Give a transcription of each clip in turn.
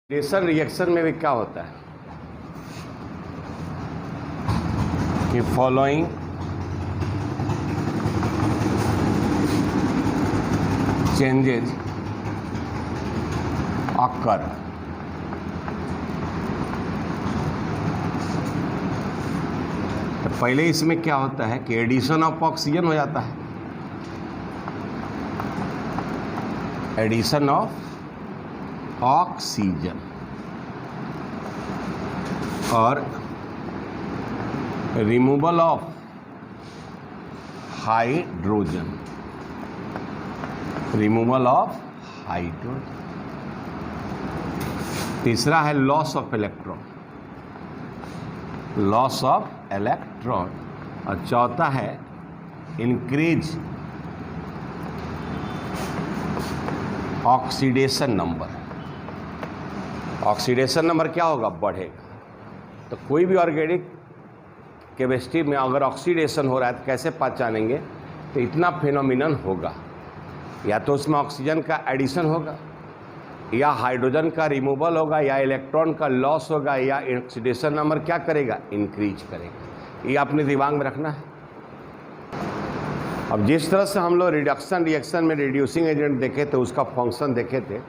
Oxidation reaction में भी क्या होता है कि फॉलोइंग चेंजेज अकर। तो पहले इसमें क्या होता है कि एडिशन ऑफ ऑक्सीजन हो जाता है, एडिशन ऑफ ऑक्सीजन, और removal of hydrogen, removal of hydrogen. तीसरा है loss of electron, loss of electron. और चौथा है increase oxidation number. Oxidation number क्या होगा? बढ़ेगा। तो कोई भी ऑर्गेनिक केमिस्ट्री में अगर ऑक्सीडेशन हो रहा है तो कैसे पहचानेंगे? तो इतना फिनोमिनन होगा, या तो उसमें ऑक्सीजन का एडिशन होगा, या हाइड्रोजन का रिमूवल होगा, या इलेक्ट्रॉन का लॉस होगा, या ऑक्सीडेशन नंबर क्या करेगा? इंक्रीज करेगा। ये अपने दिमाग में रखना है। अब जिस तरह से हम लोग रिडक्शन रिएक्शन में रिड्यूसिंग एजेंट देखे थे, उसका फंक्शन देखे थे,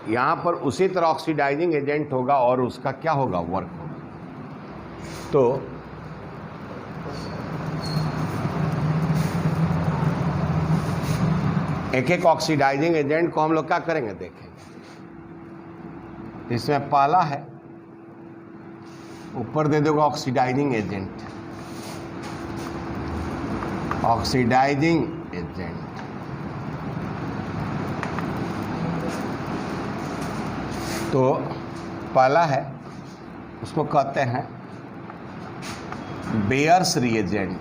यहाँ पर उसी तरह ऑक्सीडाइजिंग एजेंट होगा और उसका क्या होगा? वर्क होगा। तो एक एक ऑक्सीडाइजिंग एजेंट को हम लोग क्या करेंगे देखेंगे। इसमें पहला है, ऊपर दे दोगे ऑक्सीडाइजिंग एजेंट, ऑक्सीडाइजिंग एजेंट। तो पहला है, उसको कहते हैं bears reagent,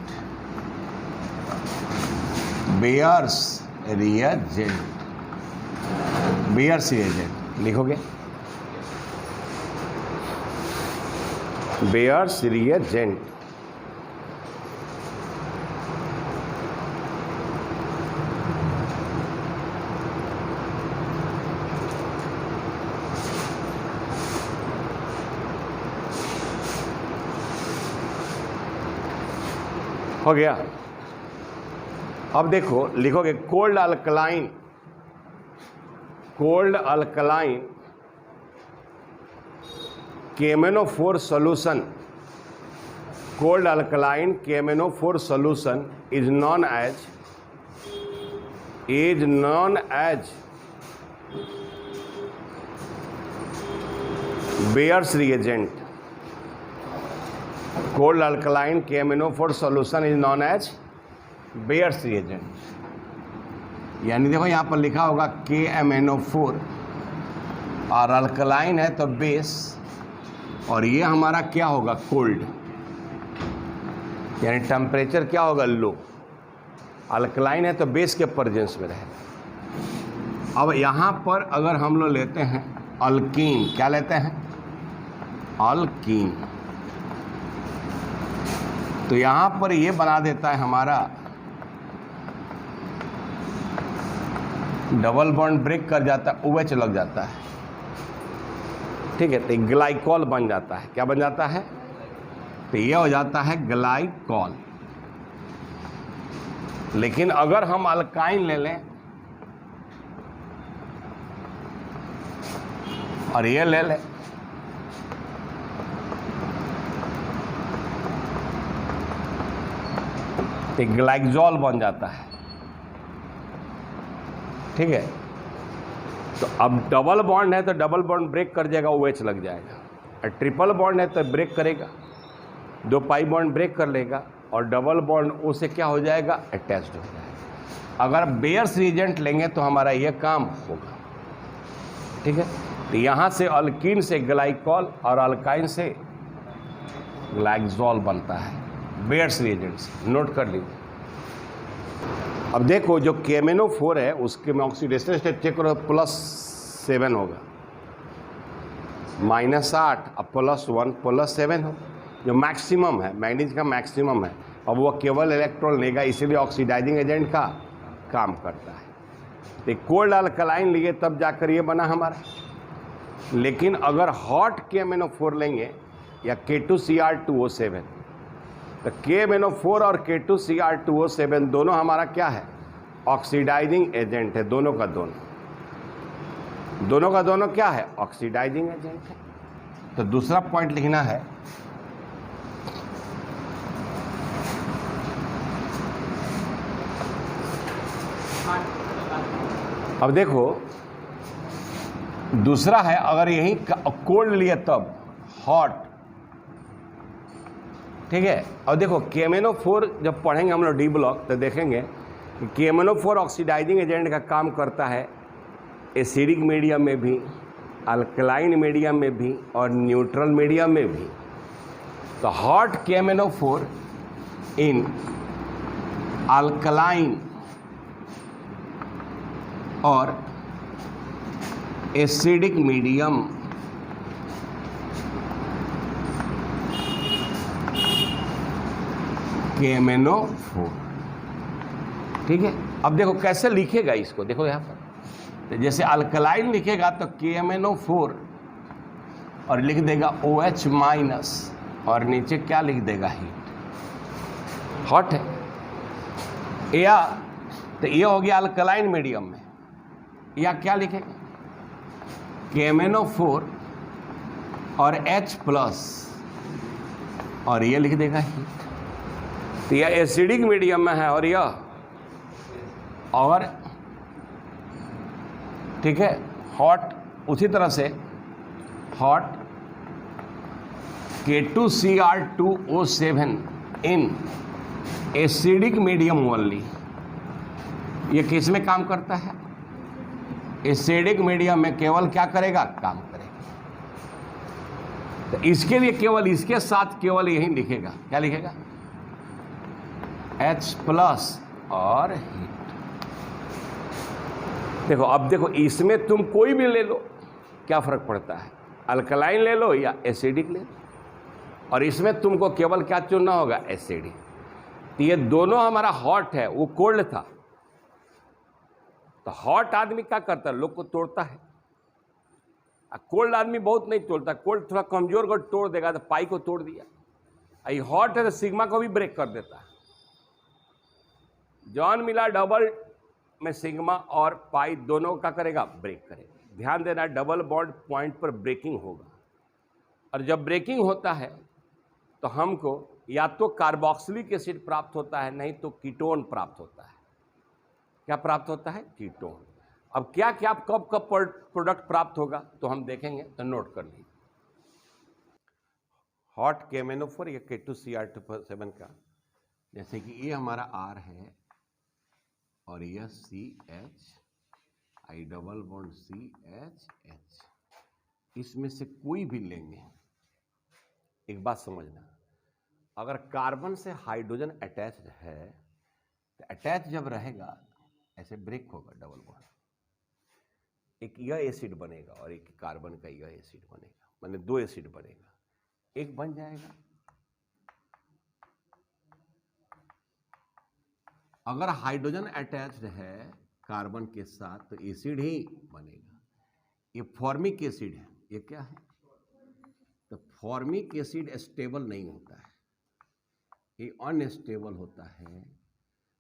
bears reagent, bears reagent लिखोगे, बेयर्स रिएजेंट। हो गया। अब देखो, लिखोगे cold alkaline, cold alkaline KMnO4 solution, cold alkaline KMnO4 solution is known as Bayer's reagent. Cold alkaline KMnO4 solution is known as Bayer's reagent. यानी देखो यहाँ पर लिखा होगा KMnO4 और अल्कलाइन है तो बेस, और ये हमारा क्या होगा? कोल्ड, यानी टेम्परेचर क्या होगा? लो। अल्कलाइन है तो बेस के प्रेजेंस में रहेगा। अब यहाँ पर अगर हम लोग लेते हैं अल्कीन, क्या लेते हैं? अल्कीन। तो यहाँ पर ये बना देता है हमारा, डबल बॉन्ड ब्रेक कर जाता है, OH लग जाता है, ठीक है। तो ग्लाइकॉल बन जाता है। क्या बन जाता है? तो ये हो जाता है ग्लाइकॉल। लेकिन अगर हम अल्काइन ले लें और ये ले लें, तो ग्लाइकजॉल बन जाता है, ठीक है। तो अब डबल बॉन्ड है तो डबल बॉन्ड ब्रेक कर जाएगा, OH लग जाएगा। और ट्रिपल बॉन्ड है तो ब्रेक करेगा, 2 पाई बॉन्ड ब्रेक कर लेगा, और डबल बॉन्ड O से क्या हो जाएगा? अटैच्ड हो जाएगा। अगर बेयर्स रिएजेंट लेंगे तो हमारा ये काम होगा, ठीक है। तो यहाँ से अल्कीन से ग्लाइकॉल और अल्काइन से ग्लाइकजॉल बनता है बेयर्स रिएजेंट से। नोट कर लीजिए। अब देखो, जो KMnO4 है उसके में ऑक्सीडेशन स्टेट चेक करो, +7 होगा, -8 अब +1 +7 हो, जो मैक्सिमम है, मैग्नीज का मैक्सिमम है। अब वो केवल इलेक्ट्रॉन लेगा, इसीलिए ऑक्सीडाइजिंग एजेंट का काम करता है। तो कोल्ड अल्कलाइन लिए तब जाकर ये बना हमारा। लेकिन अगर हॉट KMnO4 लेंगे या K2Cr2O7, तो KMnO4 और K2Cr2O7 दोनों हमारा क्या है, ऑक्सीडाइजिंग एजेंट है। दोनों का दोनों क्या है, ऑक्सीडाइजिंग एजेंट है। तो दूसरा पॉइंट लिखना है, अब देखो दूसरा है, अगर यही कोल्ड लिए तब हॉट, ठीक है। और देखो KMnO4 जब पढ़ेंगे हम लोग डी ब्लॉक तो देखेंगे कि KMnO4 ऑक्सीडाइजिंग एजेंट का काम करता है एसिडिक मीडियम में भी, अल्कलाइन मीडियम में भी और न्यूट्रल मीडियम में भी। तो हॉट KMnO4 इन अल्कलाइन और एसिडिक मीडियम KMnO4, ठीक है। अब देखो कैसे लिखेगा इसको, देखो यहाँ पर तो जैसे अल्कलाइन लिखेगा तो KMnO4 और लिख देगा OH माइनस और नीचे क्या लिख देगा, हीट, हॉट है। या तो ये हो गया अल्कलाइन मीडियम में, या क्या लिखेगा KMnO4 और H प्लस और ये लिख देगा हीट। तो यह एसिडिक मीडियम में है और यह और ठीक है हॉट। उसी तरह से hot K2Cr2O7 in acidic medium only, ये किस में काम करता है, एसिडिक मीडियम में केवल क्या करेगा, काम करेगा। तो इसके लिए केवल इसके साथ केवल यही लिखेगा, क्या लिखेगा, H प्लस और हीट। देखो अब देखो इसमें तुम कोई भी ले लो, क्या फर्क पड़ता है, अल्कलाइन ले लो या एसिडिक ले लो, और इसमें तुमको केवल क्या चुनना होगा, एसिडिक। तो ये दोनों हमारा हॉट है, वो कोल्ड था। तो हॉट आदमी क्या करता है, लोग को तोड़ता है, कोल्ड आदमी बहुत नहीं तोड़ता, कोल्ड थोड़ा कमजोर को तोड़ देगा, तो पाई को तोड़ दिया। ये हॉट है तो सिग्मा को भी ब्रेक कर देता है। जॉन मिला डबल में सिग्मा और पाई दोनों का करेगा, ब्रेक करेगा। ध्यान देना डबल बॉन्ड पॉइंट पर ब्रेकिंग होगा, और जब ब्रेकिंग होता है तो हमको या तो कार्बोक्सिलिक एसिड प्राप्त होता है, नहीं तो कीटोन प्राप्त होता है। क्या प्राप्त होता है, कीटोन। अब क्या क्या कब कब प्रोडक्ट प्राप्त होगा तो हम देखेंगे, तो नोट कर लीजिए। हॉट KMnO4 या K2Cr2O7 का, जैसे कि ये हमारा R है और यह CH, I double bond CH, इसमें से कोई भी लेंगे। एक बात समझना, अगर कार्बन से हाइड्रोजन अटैच्ड है तो अटैच जब रहेगा ऐसे ब्रेक होगा डबल बॉन्ड, एक यह एसिड बनेगा और एक कार्बन का यह एसिड बनेगा, मतलब दो एसिड बनेगा, एक बन जाएगा। अगर हाइड्रोजन अटैच्ड है कार्बन के साथ तो एसिड ही बनेगा। ये फॉर्मिक एसिड है, ये क्या है, तो फॉर्मिक एसिड स्टेबल नहीं होता है, ये अनस्टेबल होता है,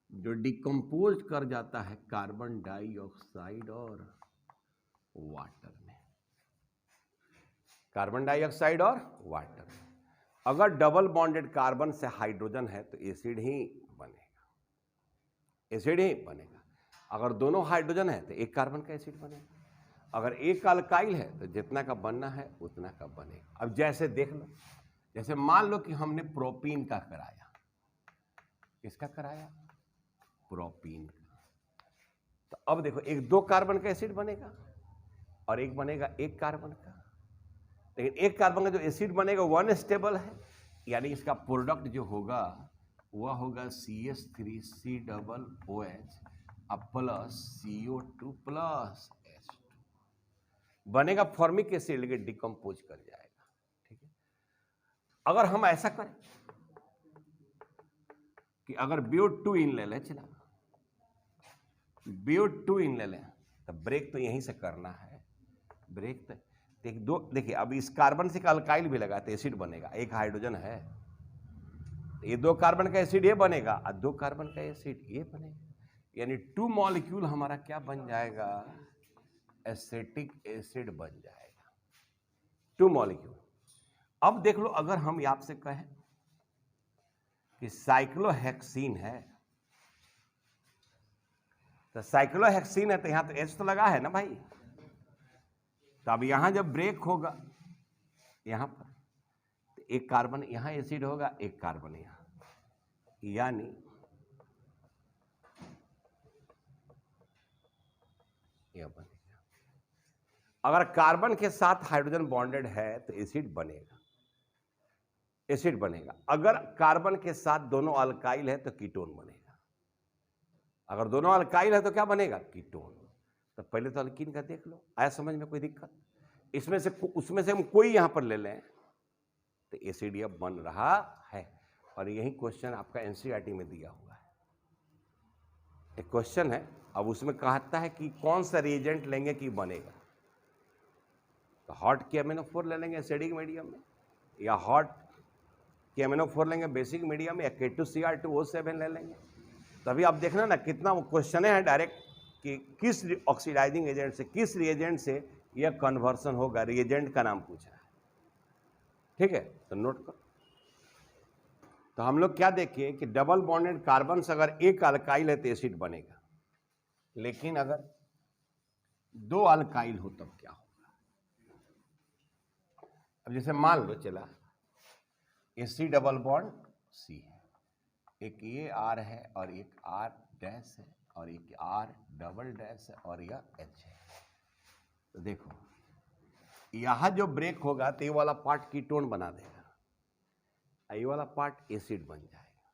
जो डिकम्पोज कर जाता है कार्बन डाइऑक्साइड और वाटर में, कार्बन डाइऑक्साइड और वाटर। अगर डबल बॉन्डेड कार्बन से हाइड्रोजन है तो एसिड ही बनेगा, एसिड ही बनेगा। अगर दोनों हाइड्रोजन है तो एक कार्बन का एसिड बनेगा, अगर एक अल्काइल है तो जितना का बनना है उतना का बनेगा। अब जैसे देख लो, जैसे मान लो कि हमने प्रोपीन का कराया, किसका कराया, प्रोपीन का। तो अब देखो एक दो कार्बन का एसिड बनेगा और एक बनेगा एक कार्बन का, लेकिन एक कार्बन का जो एसिड बनेगा वो अनस्टेबल है, यानी इसका प्रोडक्ट जो होगा वह होगा CH3C double OH plus CO2 plus H2, बनेगा फॉर्मिक एसिड, लेकिन डिकम्पोज कर जाएगा। ठीक है, अगर हम ऐसा करें कि अगर BO2 इन ले लें, चला BO2 इन ले लें, तो ब्रेक तो यहीं से करना है, ब्रेक तो दो देखिए, अब इस कार्बन से अल्काइल भी लगा तो एसिड बनेगा, एक हाइड्रोजन है, ये 2 कार्बन का एसिड ये बनेगा और 2 कार्बन का एसिड ये बनेगा, यानी 2 मॉलिक्यूल हमारा क्या बन जाएगा, एसिटिक एसिड बन जाएगा, 2 मॉलिक्यूल। अब देख लो, अगर हम आपसे कहें कि साइक्लोहेक्सीन है, तो साइक्लोहेक्सीन है तो यहां तो एच तो लगा है ना भाई, तो अब यहां जब ब्रेक होगा यहां पर, तो एक कार्बन यहां एसिड होगा, एक कार्बन यहां, यानी यह बनेगा। अगर कार्बन के साथ हाइड्रोजन बॉन्डेड है तो एसिड बनेगा, एसिड बनेगा। अगर कार्बन के साथ दोनों अल्काइल है तो कीटोन बनेगा। अगर दोनों अल्काइल है तो क्या बनेगा, कीटोन। तो पहले तो अल्कीन का देख लो, आया समझ में कोई दिक्कत? इसमें से उसमें से हम कोई यहां पर ले लें तो एसिड यह बन रहा है। और यही क्वेश्चन आपका एनसीईआरटी में दिया हुआ है, एक क्वेश्चन है। अब उसमें कहता है कि कौन सा रिएजेंट लेंगे कि बनेगा, तो हॉट KMnO4 ले लेंगे एसिडिक मीडियम में, या हॉट KMnO4 लेंगे बेसिक मीडियम में, या K2Cr2O7 ले लेंगे। तभी आप देखना ना कितना वो क्वेश्चन है डायरेक्ट कि किस ऑक्सीडाइजिंग एजेंट से, किस रिएजेंट से यह कन्वर्सन होगा, रिएजेंट का नाम पूछा है, ठीक है, तो नोट करो। तो हम लोग क्या देखिए कि डबल बॉन्डेड कार्बन से अगर एक अल्काइल है तो एसिड बनेगा, लेकिन अगर 2 अल्काइल हो तब क्या होगा। अब जैसे मान लो चला AC डबल बॉन्ड C है, एक ये R है और एक R डैश है और एक R डबल डैश है और यह H है। तो देखो यहां जो ब्रेक होगा तो ये वाला पार्ट कीटोन बना देगा, ये वाला पार्ट एसिड बन जाएगा।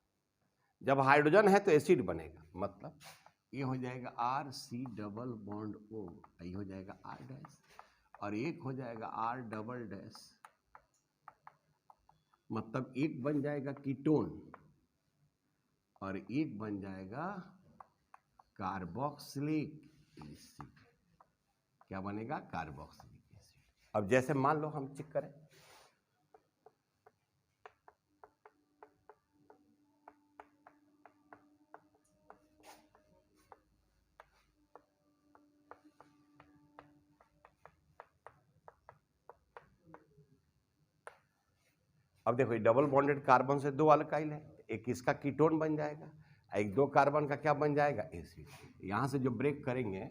जब हाइड्रोजन है तो एसिड बनेगा, मतलब ये हो जाएगा RC डबल बॉन्ड O, ये हो जाएगा R डैश और एक हो जाएगा R डबल डैश, मतलब एक बन जाएगा कीटोन और एक बन जाएगा कार्बोक्सिलिक एसिड। क्या बनेगा, कार्बोक्सिलिक एसिड। अब जैसे मान लो हम चेक करें, अब देखो ये डबल बॉन्डेड कार्बन से 2 अल्काइल है, एक इसका कीटोन बन जाएगा, एक 2 कार्बन का क्या बन जाएगा, एसिड। यहां से जो ब्रेक करेंगे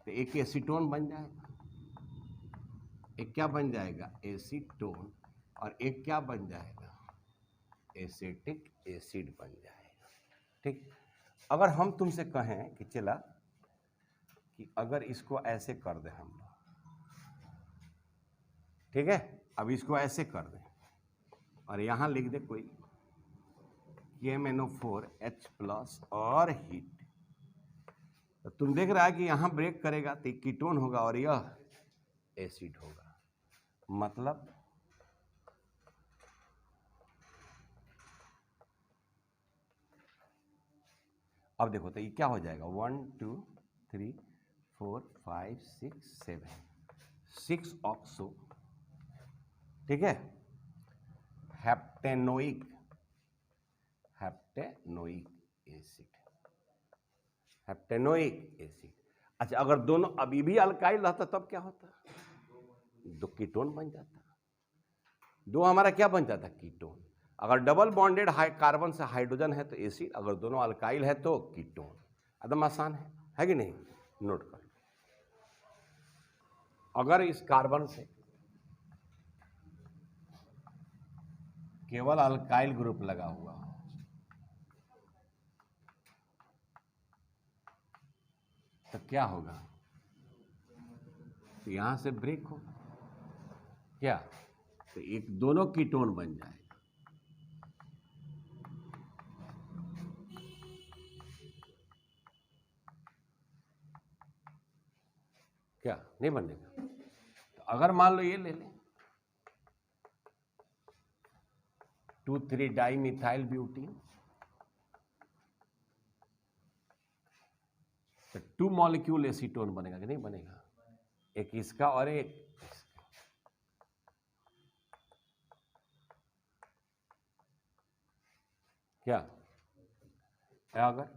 तो एक एसीटोन बन जाएगा, एक क्या बन जाएगा, एसीटोन, और एक क्या बन जाएगा, एसिटिक एसिड बन जाएगा, ठीक। अगर हम तुमसे कहें कि चला कि अगर इसको ऐसे कर दें हम लोग, ठीक है, अब इसको ऐसे कर दें और यहां लिख दे कोई KMnO4H+ और हीट, तो तुम देख रहा है कि यहां ब्रेक करेगा तो कीटोन होगा और यह एसिड होगा। मतलब अब देखो तो ये क्या हो जाएगा, 1 2 3 4 5 6 7 6 ऑक्सो, ठीक है, हेप्टेनोइक एसिड, हेप्टेनोइक एसिड। अच्छा, अगर दोनों अभी भी अल्काइल रहता तब क्या होता, 2 कीटोन बन जाता, 2 हमारा क्या बन जाता, कीटोन। अगर डबल बॉन्डेड कार्बन से हाइड्रोजन है तो एसिड, अगर दोनों अल्काइल है तो कीटोन। एकदम आसान है कि नहीं, नोट कर। अगर इस कार्बन से केवल अल्काइल ग्रुप लगा हुआ हो तो क्या होगा, तो यहां से ब्रेक होगा क्या, तो एक दोनों कीटोन बन जाएगा, क्या नहीं बनेगा। तो अगर मान लो ये ले लें 2,3 डाइमिथाइल ब्यूटीन, तो 2 मॉलिक्यूल एसीटोन बनेगा कि नहीं बनेगा, एक इसका और एक इसका, क्या है? अगर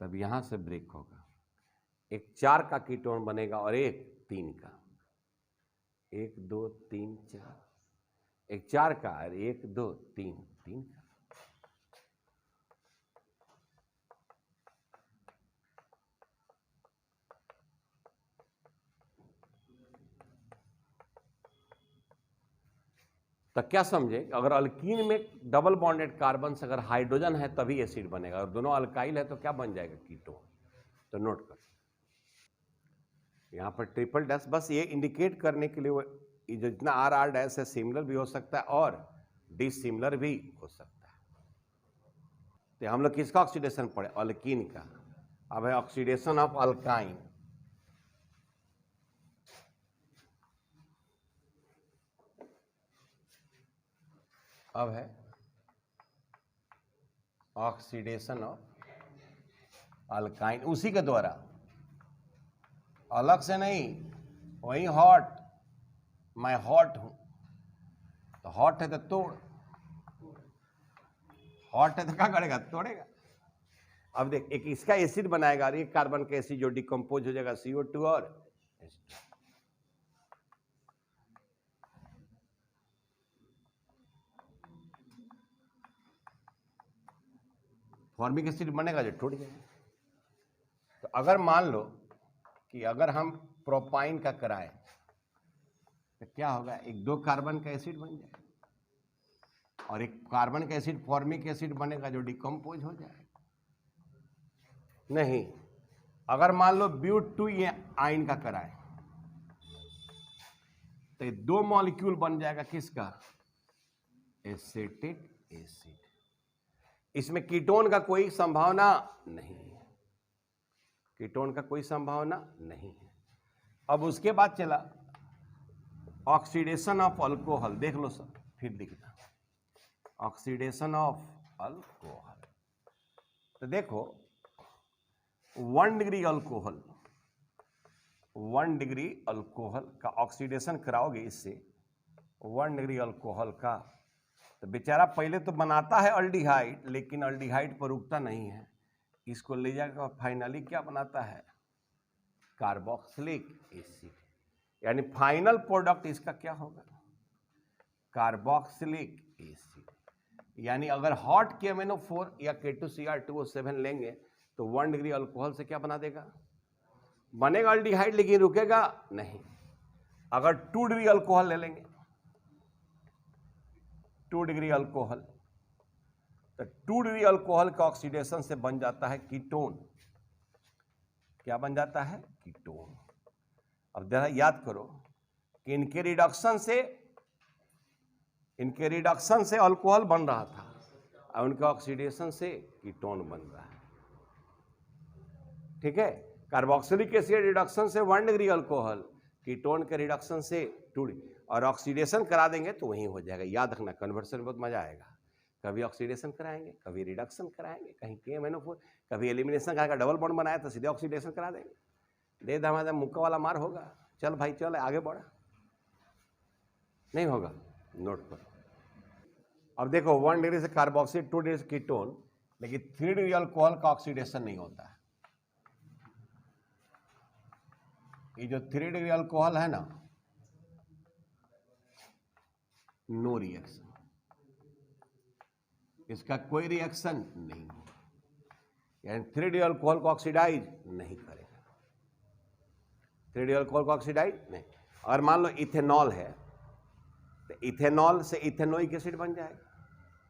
तब यहां से ब्रेक होगा। एक 4 का कीटोन बनेगा और एक 3 का। 1 2 3 4, एक 4 का और 1 2 3 3 का। तो क्या समझे, अगर अल्कीन में डबल बॉन्डेड कार्बन से अगर हाइड्रोजन है तभी एसिड बनेगा, और दोनों अल्काइल है तो क्या बन जाएगा? कीटोन। तो नोट कर, यहाँ पर ट्रिपल डैश बस ये इंडिकेट करने के लिए, वो जितना आर आर डैश है सिमिलर भी हो सकता है और डिसिमिलर भी हो सकता है। तो हम लोग किसका ऑक्सीडेशन पढ़े? अल्कीन का। अब है ऑक्सीडेशन ऑफ अल्काइन। अब है ऑक्सीडेशन ऑफ अल्काइन, उसी के द्वारा, अलग से नहीं। वही हॉट, मैं हॉट हूं, तो हॉट है तो तोड़, हॉट है तो क्या करेगा? तोड़ेगा। अब देख, एक इसका एसिड बनाएगा और एक कार्बन का एसिड जो डिकम्पोज हो जाएगा CO2 और H2। फॉर्मिक एसिड बनेगा जो टूट जाएगा। तो अगर मान लो कि अगर हम प्रोपाइन का कराएं तो क्या होगा? एक 2 कार्बन का एसिड बन जाएगा और एक कार्बन का एसिड फॉर्मिक एसिड बनेगा जो डिकम्पोज हो जाएगा। नहीं, अगर मान लो ब्यूट 2 ये आइन का कराएं तो ये 2 मॉलिक्यूल बन जाएगा किसका? Acetic acid. इसमें कीटोन का कोई संभावना नहीं है, कीटोन का कोई संभावना नहीं है। अब उसके बाद चला ऑक्सीडेशन ऑफ अल्कोहल। देख लो सर, फिर दिखना ऑक्सीडेशन ऑफ अल्कोहल। तो देखो 1 डिग्री अल्कोहल, 1 डिग्री अल्कोहल का ऑक्सीडेशन कराओगे इससे 1 डिग्री अल्कोहल का, तो बेचारा पहले तो बनाता है अल्डिहाइड, लेकिन अल्डिहाइड पर रुकता नहीं है, इसको ले जाकर फाइनली क्या बनाता है? Carboxylic acid. यानी फाइनल प्रोडक्ट इसका क्या होगा? Carboxylic acid. यानी अगर हॉट KMnO4 या K2Cr2O7 लेंगे तो 1 डिग्री अल्कोहल से क्या बना देगा? बनेगा अल्डिहाइड, लेकिन रुकेगा नहीं। अगर 2 डिग्री अल्कोहल ले लेंगे, 2 डिग्री अल्कोहल, तो 2 डिग्री अल्कोहल का ऑक्सीडेशन से बन जाता है कीटोन। क्या बन जाता है? कीटोन। अब जरा याद करो कि इनके रिडक्शन से अल्कोहल बन रहा था और उनके ऑक्सीडेशन से कीटोन बन रहा है। ठीक है, कार्बोक्सिलिक एसिड रिडक्शन से 1 डिग्री अल्कोहल, कीटोन के रिडक्शन से 2 डिग्री, और ऑक्सीडेशन करा देंगे तो वहीं हो जाएगा। याद रखना, कन्वर्सन में बहुत मजा आएगा। कभी ऑक्सीडेशन कराएंगे, कभी रिडक्शन कराएंगे, कहीं KMnO4, कभी एलिमिनेशन कराएगा। डबल बॉन्ड बनाया तो सीधे ऑक्सीडेशन करा देंगे। दे दमादम मुक्का वाला मार होगा। चल भाई चल आगे बढ़ा, नहीं होगा। नोट करो। अब देखो 1 डिग्री से कार्बोक्सिल, 2 डिग्री से कीटोन, लेकिन 3 डिग्री अल्कोहल का ऑक्सीडेशन नहीं होता है। ये जो 3 डिग्री अल्कोहल है ना, नो रिएक्शन, इसका कोई रिएक्शन नहीं, यानी 3 डिग्री अल्कोहल को ऑक्सीडाइज नहीं करेगा। 3 डिग्री अल्कोहल को ऑक्सीडाइज नहीं। और मान लो इथेनॉल है तो इथेनॉल से इथेनोइक एसिड बन जाएगा,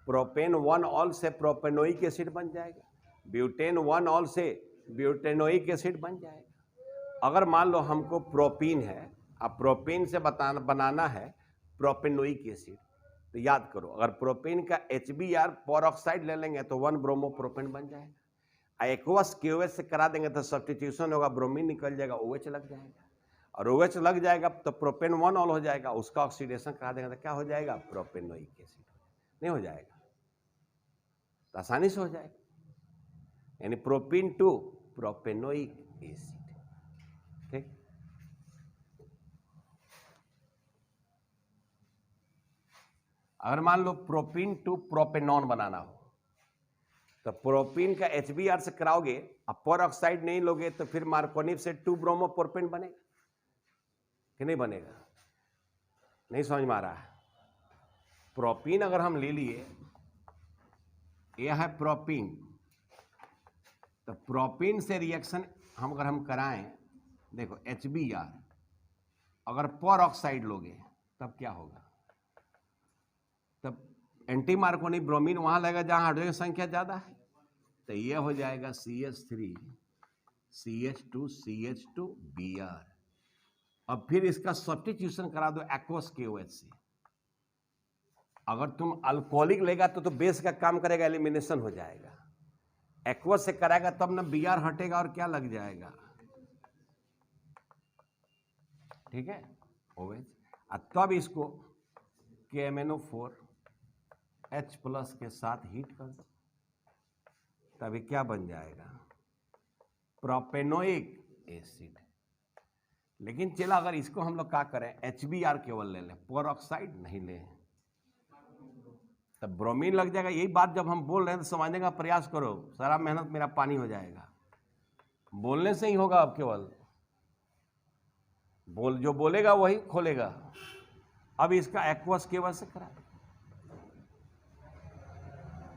प्रोपेन 1 ऑल से प्रोपेनोइक एसिड बन जाएगा, ब्यूटेन 1 ऑल से ब्यूटेनोइक एसिड बन जाएगा। अगर मान लो हमको प्रोपीन है, अब प्रोपीन से बनाना है प्रोपेनोइक एसिड, तो याद करो अगर प्रोपीन का HBr पेरोक्साइड ले लेंगे तो 1 ब्रोमोप्रोपेन बन जाएगा। एक्वस KOH से करा देंगे तो सब्स्टिट्यूशन होगा, ब्रोमीन निकल जाएगा, OH लग जाएगा, और OH लग जाएगा तो प्रोपेन 1 ऑल हो जाएगा, उसका ऑक्सीडेशन करा देंगे तो क्या हो जाएगा? Propanoic acid. नहीं हो जाएगा तो आसानी से हो जाएगा। यानी प्रोपीन टू प्रोपेनोइक एसिड। ठीक, अगर मान लो प्रोपीन टू प्रोपेनॉन बनाना हो तो प्रोपीन का HBr से कराओगे, अब पर ऑक्साइड नहीं लोगे तो फिर मार्कोनिव से 2 ब्रोमोप्रोपेन बनेगा कि नहीं बनेगा? नहीं समझ में आ रहा है? प्रोपीन अगर हम ले लिए, यह है प्रोपीन, तो प्रोपीन से रिएक्शन अगर हम कराएं, देखो HBr अगर पर ऑक्साइड लोगे तब क्या होगा? तब एंटी मार्कोनिव ब्रोमीन वहां लगेगा जहां हाइड्रोजन संख्या ज्यादा है, तो यह हो जाएगा CH3 CH2 CH2 Br। अब फिर इसका सब्स्टिट्यूशन करा दो एक्वस KOH से। अगर तुम अल्कोहलिक लेगा तो बेस का काम करेगा, एलिमिनेशन हो जाएगा। एक्वस से कराएगा तब ना Br हटेगा और क्या लग जाएगा? ठीक है, OH। तब इसको KMnO4 H+ के साथ हीट कर दो, तभी क्या बन जाएगा? Propanoic acid. लेकिन चला अगर इसको हम लोग क्या करें, HBr केवल ले लें, पर ऑक्साइड नहीं लें, तब ब्रोमीन लग जाएगा। यही बात जब हम बोल रहे हैं तो समझने का प्रयास करो, सारा मेहनत मेरा पानी हो जाएगा। बोलने से ही होगा, अब केवल जो बोलेगा वही खोलेगा। अब इसका एक्वस केवल से करा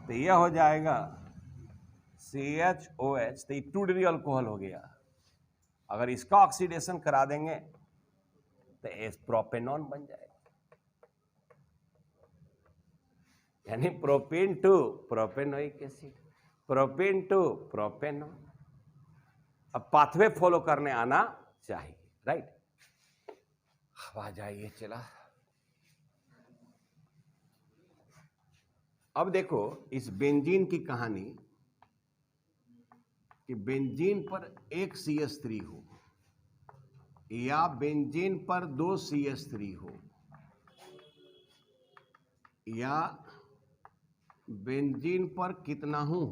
तो यह हो जाएगा CHOH, तो 2 डिग्री अल्कोहल हो गया। अगर इसका ऑक्सीडेशन करा देंगे तो एस प्रोपेनॉन बन जाएगा, यानी propane two propanoic acid, propane two propanone. अब पाथवे फॉलो करने आना चाहिए, राइट? अब आ जाइए, चला अब देखो इस बेंजीन की कहानी कि बेंजीन पर एक CH3 हो या बेंजीन पर 2 CH3 हो या बेंजीन पर कितना हो,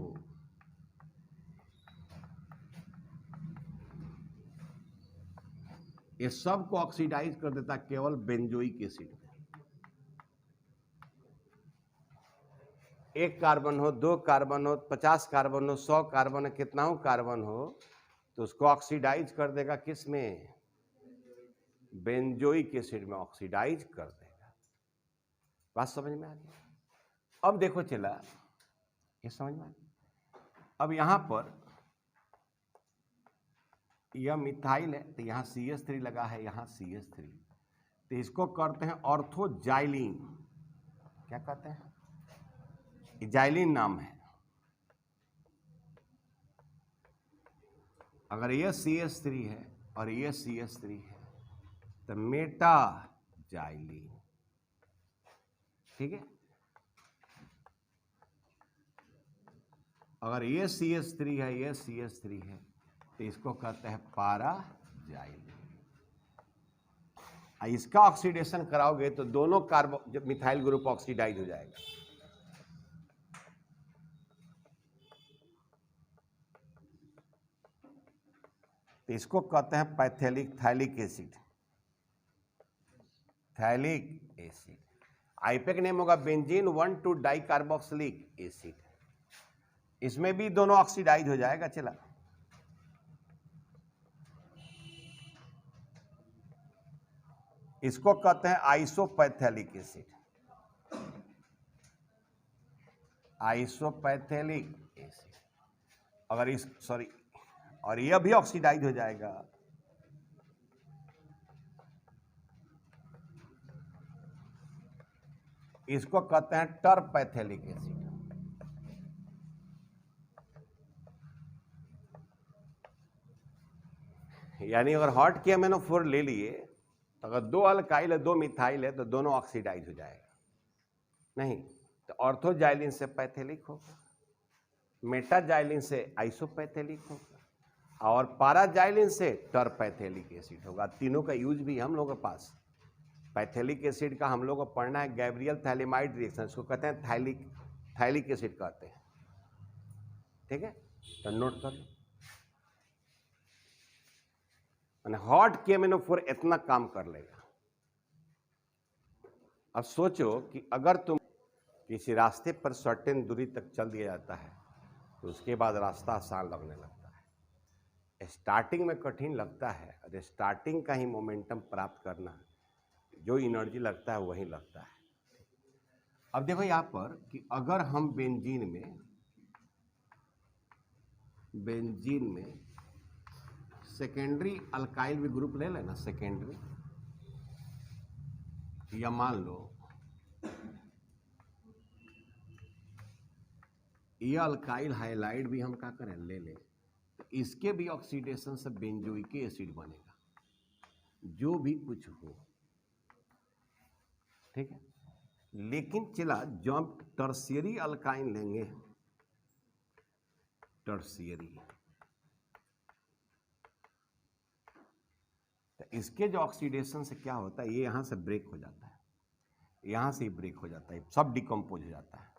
ये सब को ऑक्सीडाइज कर देता केवल बेंजोइक एसिड। 1 कार्बन हो, 2 कार्बन हो, 50 कार्बन हो, 100 कार्बन हो, कितना हो कार्बन हो, तो उसको ऑक्सीडाइज कर देगा किस में? बेंजोइक एसिड में ऑक्सीडाइज कर देगा। बात समझ में आ गई? अब देखो चला, ये समझ में आ गई। अब यहां पर यह मिथाइल है तो यहां CH3 लगा है, यहां CH3, तो इसको करते हैं ऑर्थोजाइलिन। क्या कहते हैं? जाइलिन नाम है। अगर यह CH3 है और यह CH3 है तो मेटा जाइलिन। ठीक है, अगर ये CH3 है, ये CH3 है, तो इसको कहते हैं पारा जाइलिन। इसका ऑक्सीडेशन कराओगे तो दोनों कार्बन जब मिथाइल ग्रुप ऑक्सीडाइज हो जाएगा। तो इसको कहते हैं phthalic phthalic acid. Phthalic acid IUPAC name होगा बेंजीन 1,2 डाइकार्बोक्सिलिक एसिड। इसमें भी दोनों ऑक्सीडाइज हो जाएगा। चला इसको कहते हैं आइसोपैथेलिक एसिड। आइसोपैथेलिक एसिड अगर इस सॉरी और यह भी ऑक्सीडाइज हो जाएगा। इसको कहते हैं टरपैथेलिक एसिड। यानी अगर हॉट KMnO4 ले लिए तो अगर 2 अल्काइल है 2 मिथाइल है तो दोनों ऑक्सीडाइज हो जाएगा। नहीं तो ऑर्थोजाइलिन से पैथेलिक होगा, मेटाजाइलिन से आइसोपैथेलिक होगा और पाराजाइलिन से टरपैथेलिक एसिड होगा। तीनों का यूज भी हम लोगों के पास। पैथेलिक एसिड का हम लोग को पढ़ना है गैब्रियल थैलिमाइड रिएक्शन, इसको कहते हैं थैलिक एसिड कहते हैं। ठीक है, तो नोट कर लो। यानी हॉट KMnO4 इतना काम कर लेगा। अब सोचो कि अगर तुम किसी रास्ते पर सर्टेन दूरी तक चल दिया जाता है तो उसके बाद रास्ता आसान लगने लगता है। स्टार्टिंग में कठिन लगता है और स्टार्टिंग का ही मोमेंटम प्राप्त करना, जो एनर्जी लगता है वही लगता है। अब देखो यहाँ पर कि अगर हम बेंजीन में सेकेंडरी अल्काइल भी ग्रुप ले लेना, सेकेंडरी, या मान लो ये अल्काइल हाइलाइड भी हम क्या करें ले लें, तो इसके भी ऑक्सीडेशन से बेंजोइक एसिड बनेगा, जो भी कुछ हो, ठीक है। लेकिन चला जब टर्शियरी अल्काइन लेंगे, टर्शियरी, तो इसके जो ऑक्सीडेशन से क्या होता है, ये यहां से ब्रेक हो जाता है, यहां से ही ब्रेक हो जाता है, सब डिकम्पोज हो जाता है।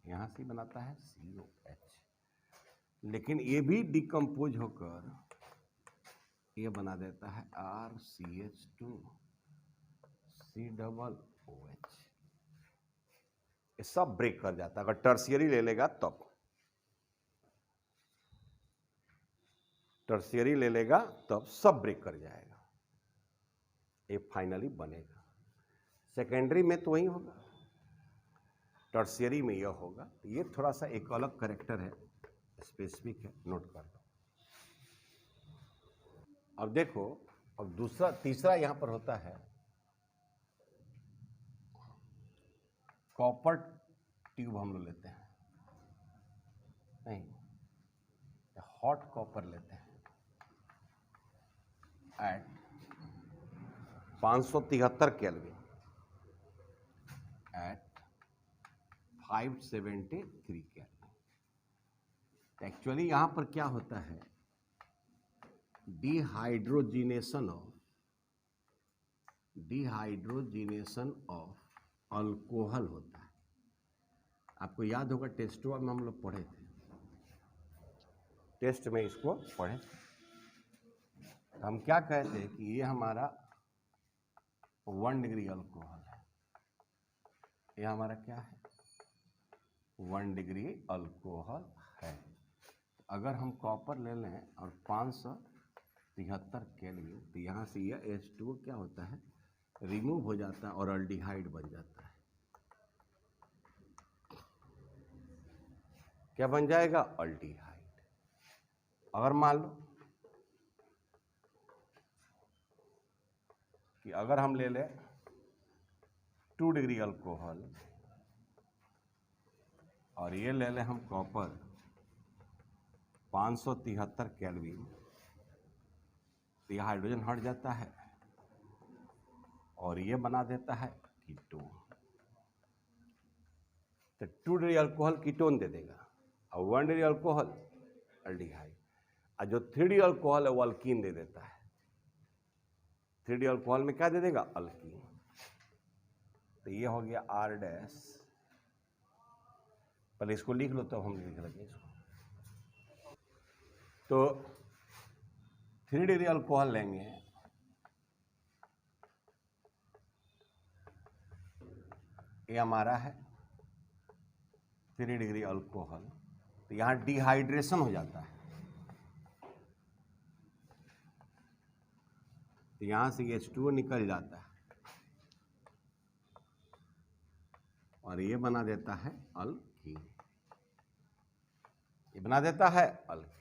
यहां से बनाता है COH, लेकिन ये भी डिकम्पोज होकर ये बना देता है RCH2 COOH। ये सब ब्रेक कर जाता है। अगर टर्शियरी ले लेगा तब, टर्शियरी ले लेगा तब सब ब्रेक कर जाएगा, ये फाइनली बनेगा। सेकेंडरी में तो वही होगा, टर्शियरी में यह होगा। ये थोड़ा सा एक अलग कैरेक्टर है, स्पेसिफिक है, नोट कर लो। अब देखो, अब दूसरा तीसरा यहां पर होता है कॉपर ट्यूब, हम लोग लेते हैं, नहीं, हॉट कॉपर लेते हैं at 573 kelvin at 573 kelvin. Actually यहां पर क्या होता है, डिहाइड्रोजिनेशन ऑफ अल्कोहल होता है। आपको याद होगा टेस्टवा में हम लोग पढ़े थे, टेस्ट में इसको पढ़े थे। हम क्या कहते हैं कि ये हमारा 1 डिग्री अल्कोहल है, ये हमारा क्या है 1 डिग्री अल्कोहल है। अगर हम कॉपर ले लें और 573 केल्विन, तो यहाँ से यह H2O क्या होता है, रिमूव हो जाता है और अल्डिहाइड बन जाता है। क्या बन जाएगा, अल्डिहाइड। अगर मान लो कि अगर हम ले लें 2 डिग्री अल्कोहल और ये ले लें हम कॉपर 573 केल्विन, तो ये हाइड्रोजन हट जाता है और ये बना देता है कीटोन। तो 2 डिग्री अल्कोहल कीटोन दे देगा और 1 डिग्री अल्कोहल अल्डिहाइड, और जो 3 डिग्री अल्कोहल है वो अल्कीन दे देता है। 3 डिग्री अल्कोहल में क्या दे देगा, अल्कीन। तो ये हो गया R डैश, पहले इसको लिख लो तो हम लिख लेंगे इसको। तो 3 डिग्री अल्कोहल लेंगे, ये हमारा है 3 डिग्री अल्कोहल, तो यहाँ डिहाइड्रेशन हो जाता है, तो यहाँ से H2O निकल जाता है और ये बना देता है अल्कीन, ये बना देता है अल्कीन।